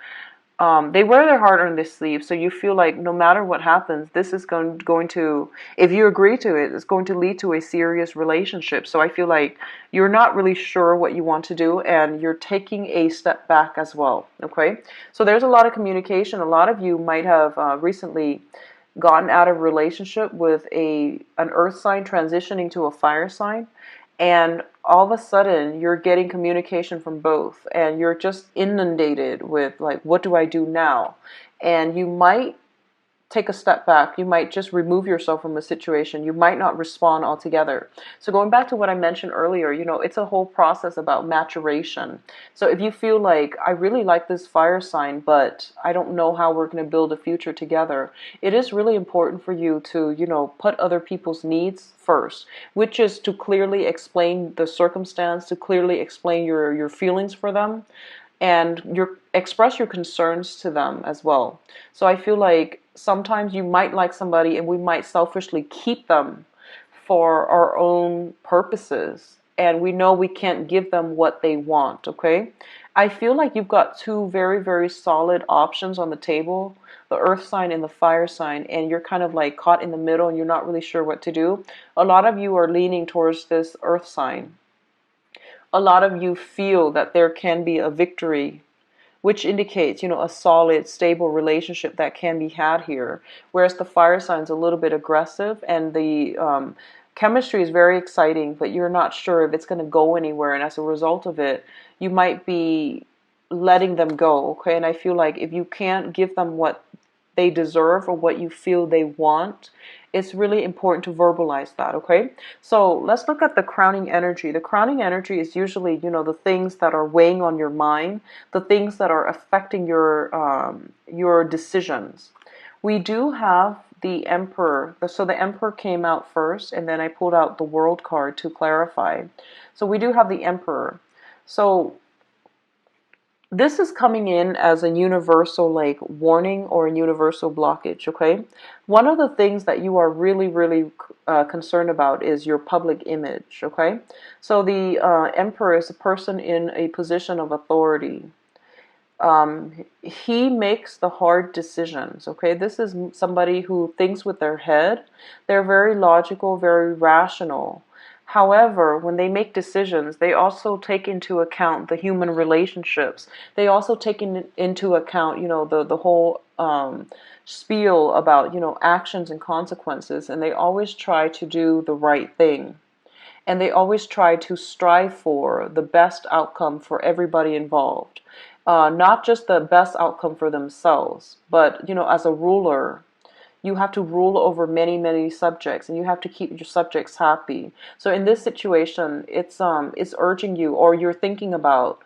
they wear their heart on their sleeve. So you feel like no matter what happens, this is going to, if you agree to it, it's going to lead to a serious relationship. So I feel like you're not really sure what you want to do, and you're taking a step back as well. Okay, so there's a lot of communication. A lot of you might have recently gotten out of relationship with an earth sign transitioning to a fire sign, and all of a sudden you're getting communication from both, and you're just inundated with like, what do I do now? And you might take a step back. You might just remove yourself from a situation. You might not respond altogether. So going back to what I mentioned earlier, it's a whole process about maturation. So if you feel like, I really like this fire sign, but I don't know how we're going to build a future together, it is really important for you to, put other people's needs first, which is to clearly explain the circumstance, to clearly explain your feelings for them, and express your concerns to them as well. So I feel like sometimes you might like somebody and we might selfishly keep them for our own purposes, and we know we can't give them what they want, okay? I feel like you've got two very, very solid options on the table, the earth sign and the fire sign, and you're kind of like caught in the middle and you're not really sure what to do. A lot of you are leaning towards this earth sign. A lot of you feel that there can be a victory, which indicates, a solid, stable relationship that can be had here. Whereas the fire sign's a little bit aggressive, and the chemistry is very exciting, but you're not sure if it's going to go anywhere. And as a result of it, you might be letting them go, okay? And I feel like if you can't give them what they deserve or what you feel they want, it's really important to verbalize that, okay? So let's look at the crowning energy. The crowning energy is usually, the things that are weighing on your mind, the things that are affecting your decisions. We do have the Emperor. So the Emperor came out first, and then I pulled out the World card to clarify. So we do have the Emperor. So this is coming in as a universal like warning or a universal blockage, okay? One of the things that you are really, really concerned about is your public image, okay? So the Emperor is a person in a position of authority. He makes the hard decisions, okay? This is somebody who thinks with their head. They're very logical, very rational. However, when they make decisions, they also take into account the human relationships. They also take into account, the whole spiel about, actions and consequences. And they always try to do the right thing. And they always try to strive for the best outcome for everybody involved. Not just the best outcome for themselves, but, as a ruler, you have to rule over many, many subjects, and you have to keep your subjects happy. So in this situation, it's urging you, or you're thinking about,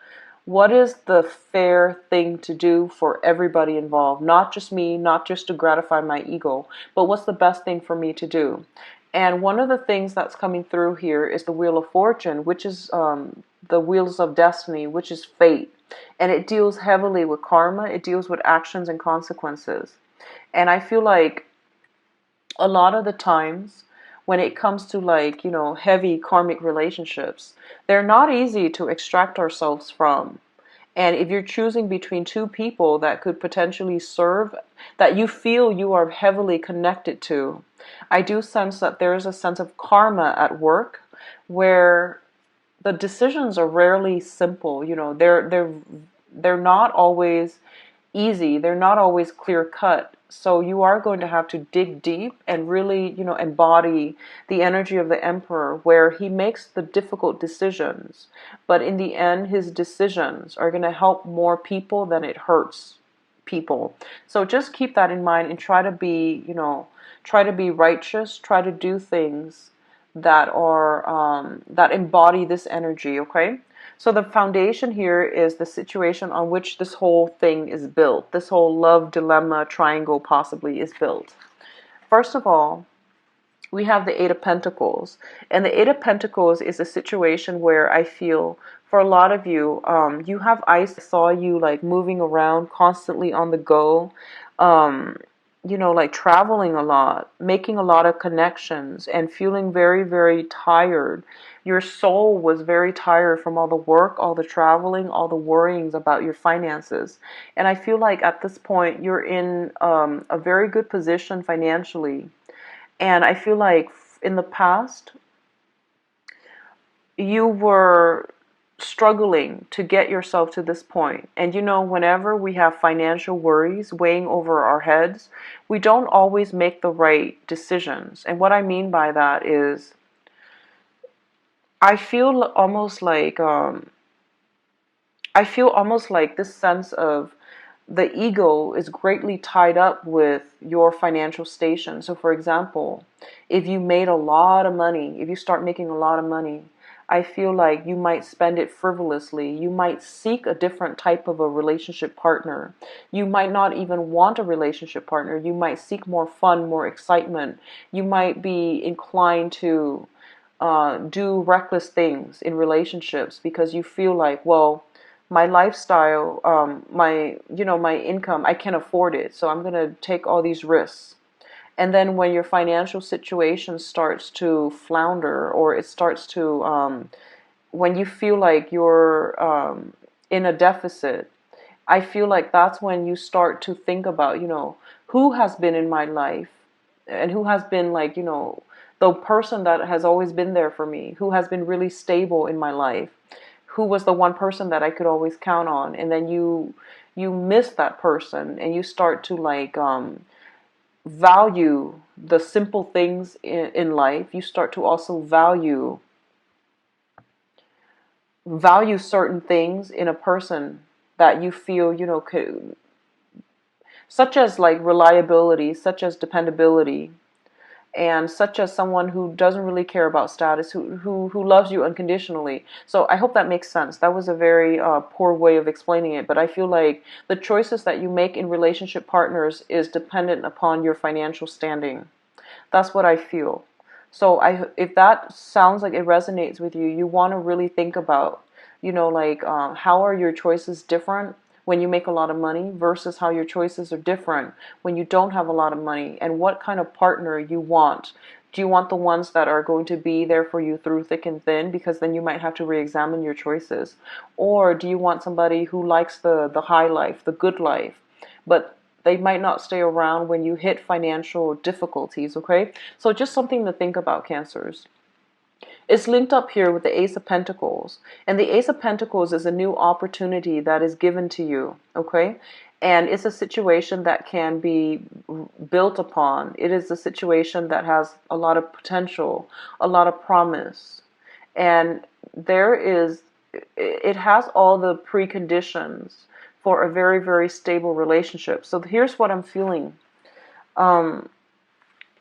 what is the fair thing to do for everybody involved? Not just me, not just to gratify my ego, but what's the best thing for me to do? And one of the things that's coming through here is the Wheel of Fortune, which is the Wheels of Destiny, which is fate. And it deals heavily with karma. It deals with actions and consequences. And I feel like a lot of the times when it comes to like, heavy karmic relationships, they're not easy to extract ourselves from. And if you're choosing between two people that could potentially serve, that you feel you are heavily connected to, I do sense that there is a sense of karma at work where the decisions are rarely simple. They're not always easy. They're not always clear cut. So you are going to have to dig deep and really, embody the energy of the Emperor, where he makes the difficult decisions. But in the end, his decisions are going to help more people than it hurts people. So just keep that in mind and try to be, righteous, try to do things that are, that embody this energy, okay? So the foundation here is the situation on which this whole thing is built. This whole love dilemma triangle possibly is built. First of all, we have the Eight of Pentacles. And the Eight of Pentacles is a situation where I feel for a lot of you, you have ice. I saw you like moving around, constantly on the go, like traveling a lot, making a lot of connections, and feeling very, very tired. Your soul was very tired from all the work, all the traveling, all the worryings about your finances. And I feel like at this point, you're in a very good position financially. And I feel like in the past, you were struggling to get yourself to this point. And whenever we have financial worries weighing over our heads, we don't always make the right decisions. And what I mean by that is I feel almost like this sense of the ego is greatly tied up with your financial station. So, for example, if you made a lot of money, if you start making a lot of money, I feel like you might spend it frivolously. You might seek a different type of a relationship partner. You might not even want a relationship partner. You might seek more fun, more excitement. You might be inclined to do reckless things in relationships because you feel like, well, my lifestyle, my income, I can afford it, so I'm gonna take all these risks. And then when your financial situation starts to flounder, or it starts to, when you feel like you're in a deficit, I feel like that's when you start to think about, who has been in my life and who has been like, the person that has always been there for me, who has been really stable in my life, who was the one person that I could always count on. And then you miss that person and you start to like value the simple things in life. You start to also value certain things in a person that you feel, such as like reliability, such as dependability, and such as someone who doesn't really care about status, who loves you unconditionally. So I hope that makes sense. That was a very poor way of explaining it, but I feel like the choices that you make in relationship partners is dependent upon your financial standing. That's what I feel. So if that sounds like it resonates with you, you want to really think about, like how are your choices different when you make a lot of money versus how your choices are different when you don't have a lot of money, and what kind of partner you want. Do you want the ones that are going to be there for you through thick and thin, because then you might have to re-examine your choices? Or do you want somebody who likes the high life, the good life, but they might not stay around when you hit financial difficulties, okay? So just something to think about, Cancers. It's linked up here with the Ace of Pentacles. And the Ace of Pentacles is a new opportunity that is given to you, okay? And it's a situation that can be built upon. It is a situation that has a lot of potential, a lot of promise. And it has all the preconditions for a very, very stable relationship. So here's what I'm feeling. Um,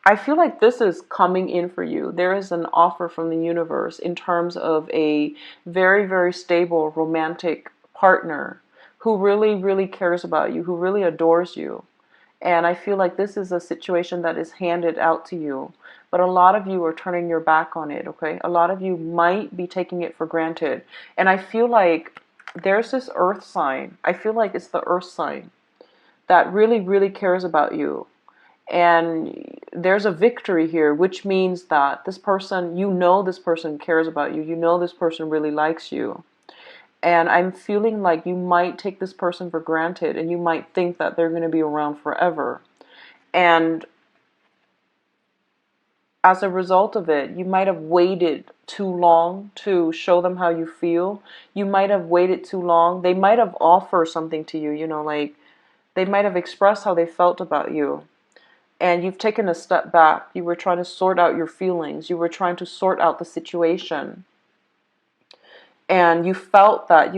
I feel like this is coming in for you. There is an offer from the universe in terms of a very, very stable romantic partner who really, really cares about you, who really adores you. And I feel like this is a situation that is handed out to you. But a lot of you are turning your back on it, okay? A lot of you might be taking it for granted. And I feel like there's this earth sign. I feel like it's the earth sign that really, really cares about you. And there's a victory here, which means that this person, this person cares about you. This person really likes you. And I'm feeling like you might take this person for granted and you might think that they're going to be around forever. And as a result of it, you might have waited too long to show them how you feel. You might have waited too long. They might have offered something to you, like they might have expressed how they felt about you. And you've taken a step back. You were trying to sort out your feelings. You were trying to sort out the situation. And you felt that,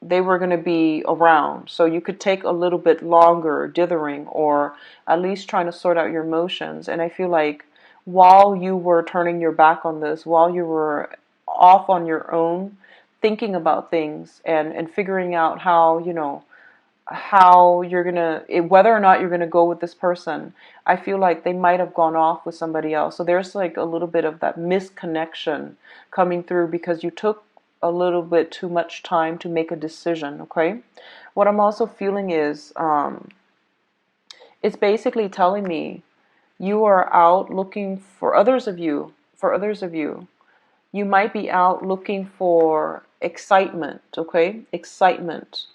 they were going to be around. So you could take a little bit longer dithering, or at least trying to sort out your emotions. And I feel like while you were turning your back on this, while you were off on your own, thinking about things and figuring out how you're gonna, whether or not you're gonna go with this person, I feel like they might have gone off with somebody else. So there's like a little bit of that misconnection coming through because you took a little bit too much time to make a decision, okay? What I'm also feeling is, it's basically telling me you are out looking for others of you. You might be out looking for excitement, okay? Excitement.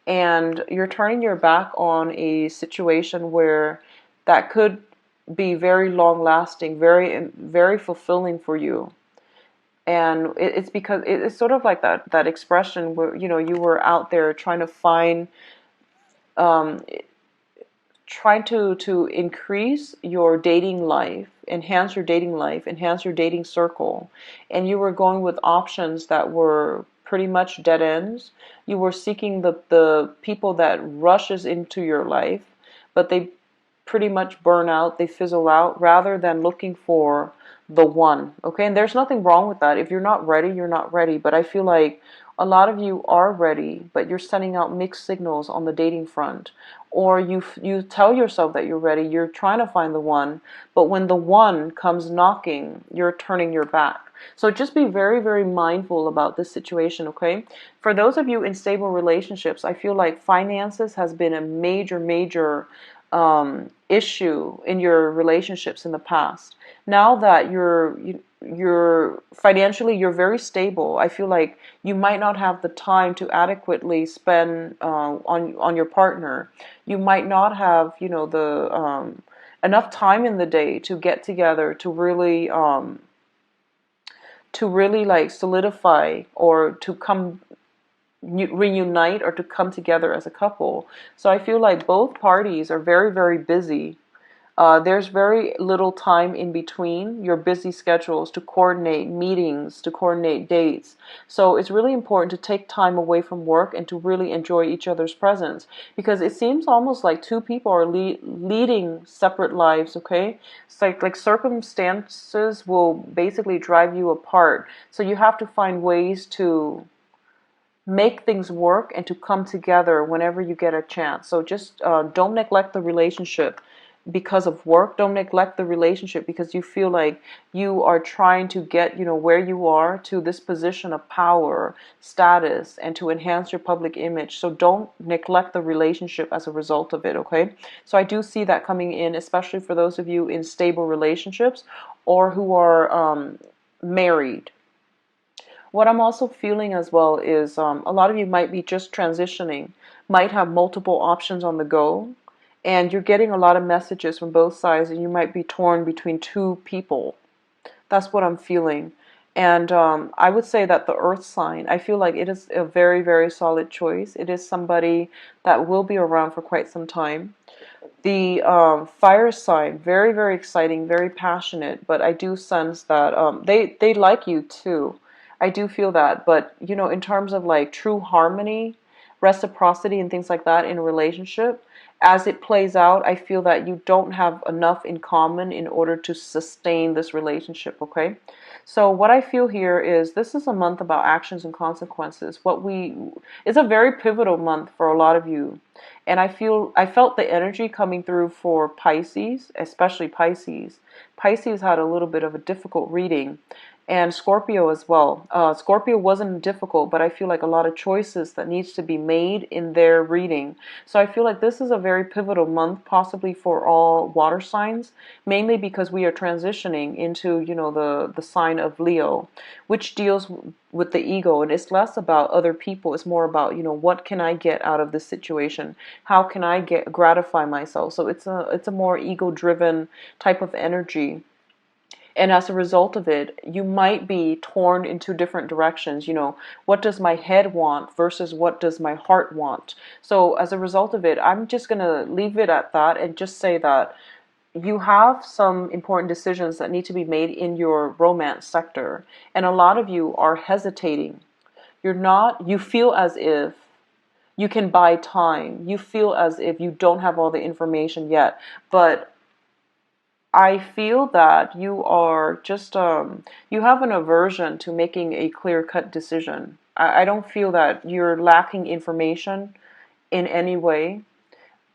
And you're turning your back on a situation where that could be very long lasting, very, very fulfilling for you. And it's because it's sort of like that expression where, you were out there trying to find, um, trying to increase your dating life, enhance your dating life, enhance your dating circle, and you were going with options that were pretty much dead ends. You were seeking the people that rushes into your life, but they pretty much burn out, they fizzle out, rather than looking for the one. Okay, and there's nothing wrong with that. If you're not ready, you're not ready. But I feel like a lot of you are ready, but you're sending out mixed signals on the dating front. Or you tell yourself that you're ready, you're trying to find the one, but when the one comes knocking, you're turning your back. So just be very, very mindful about this situation, okay? For those of you in stable relationships, I feel like finances has been a major, major issue in your relationships in the past. Now that you're financially, you're very stable, I feel like you might not have the time to adequately spend on your partner. You might not have, the enough time in the day to get together to really like solidify or to come reunite or to come together as a couple. So I feel like both parties are very, very busy. There's very little time in between your busy schedules to coordinate meetings, to coordinate dates. So it's really important to take time away from work and to really enjoy each other's presence, because it seems almost like two people are leading separate lives, okay? It's like circumstances will basically drive you apart. So you have to find ways to make things work and to come together whenever you get a chance. So just don't neglect the relationship because of work. Don't neglect the relationship because you feel like you are trying to get, where you are to this position of power, status, and to enhance your public image. So don't neglect the relationship as a result of it, okay? So I do see that coming in, especially for those of you in stable relationships or who are married. What I'm also feeling as well is a lot of you might be just transitioning, might have multiple options on the go, and you're getting a lot of messages from both sides, and you might be torn between two people. That's what I'm feeling. And I would say that the earth sign, I feel like it is a very, very solid choice. It is somebody that will be around for quite some time. The fire sign, very, very exciting, very passionate, but I do sense that they like you too. I do feel that, but in terms of like true harmony, reciprocity, and things like that in a relationship, as it plays out, I feel that you don't have enough in common in order to sustain this relationship, okay? So what I feel here is this is a month about actions and consequences. It's a very pivotal month for a lot of you. And I felt the energy coming through for Pisces, especially Pisces. Pisces had a little bit of a difficult reading, and Scorpio as well. Scorpio wasn't difficult, but I feel like a lot of choices that needs to be made in their reading. So I feel like this is a very pivotal month, possibly for all water signs, mainly because we are transitioning into, the sign of Leo, which deals with the ego, and it's less about other people. It's more about, what can I get out of this situation? How can I gratify myself? So it's a more ego-driven type of energy. And as a result of it, you might be torn into different directions. What does my head want versus what does my heart want? So as a result of it, I'm just going to leave it at that and just say that you have some important decisions that need to be made in your romance sector. And a lot of you are hesitating. You feel as if you can buy time. You feel as if you don't have all the information yet. But I feel that you are just, you have an aversion to making a clear-cut decision. I don't feel that you're lacking information in any way.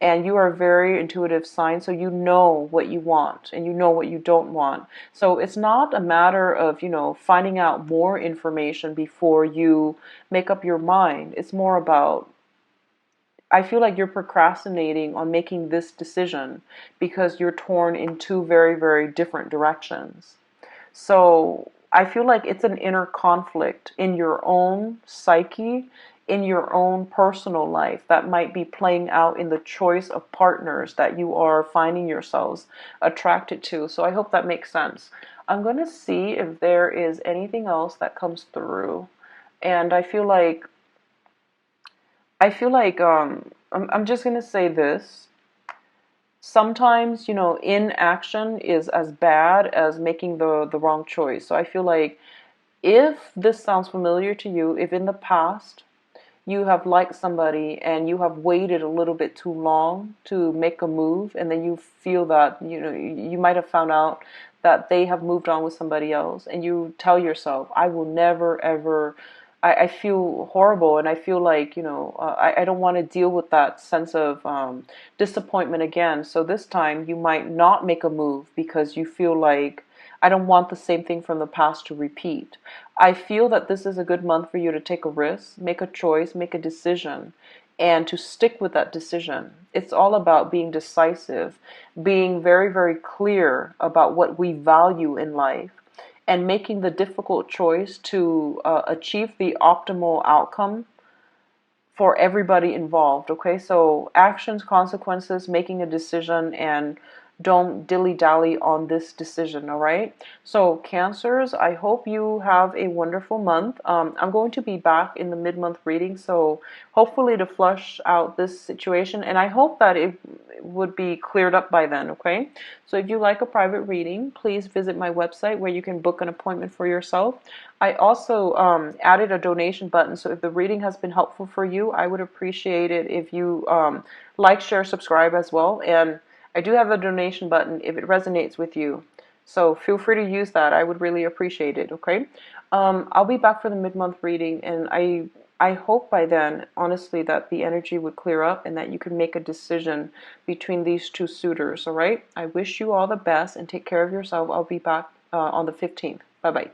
And you are a very intuitive sign, so you know what you want and you know what you don't want. So it's not a matter of, finding out more information before you make up your mind. It's more about, I feel like you're procrastinating on making this decision because you're torn in two very, very different directions. So I feel like it's an inner conflict in your own psyche, in your own personal life that might be playing out in the choice of partners that you are finding yourselves attracted to. So I hope that makes sense. I'm going to see if there is anything else that comes through. And I feel like I'm just going to say this. sometimes, you know, inaction is as bad as making the wrong choice. So I feel like if this sounds familiar to you, if in the past you have liked somebody and you have waited a little bit too long to make a move, and then you feel that, you know, you might have found out that they have moved on with somebody else, and you tell yourself, I will never ever, I feel horrible, and I feel like, you know, I don't want to deal with that sense of disappointment again. So this time you might not make a move because you feel like, I don't want the same thing from the past to repeat. I feel that this is a good month for you to take a risk, make a choice, make a decision, and to stick with that decision. It's all about being decisive, being very, very clear about what we value in life, and making the difficult choice to achieve the optimal outcome for everybody involved. Okay, so actions, consequences, making a decision, and don't dilly-dally on this decision. All right, so Cancers, I hope you have a wonderful month. I'm going to be back in the mid-month reading, so hopefully to flush out this situation, and I hope that it would be cleared up by then. Okay, so if you like a private reading, please visit my website where you can book an appointment for yourself. I also added a donation button, so if the reading has been helpful for you, I would appreciate it if you like, share, subscribe as well. And I do have a donation button if it resonates with you, so feel free to use that. I would really appreciate it. Okay, I'll be back for the mid-month reading, and I hope by then, honestly, that the energy would clear up and that you can make a decision between these two suitors. All right, I wish you all the best and take care of yourself. I'll be back on the 15th. Bye bye.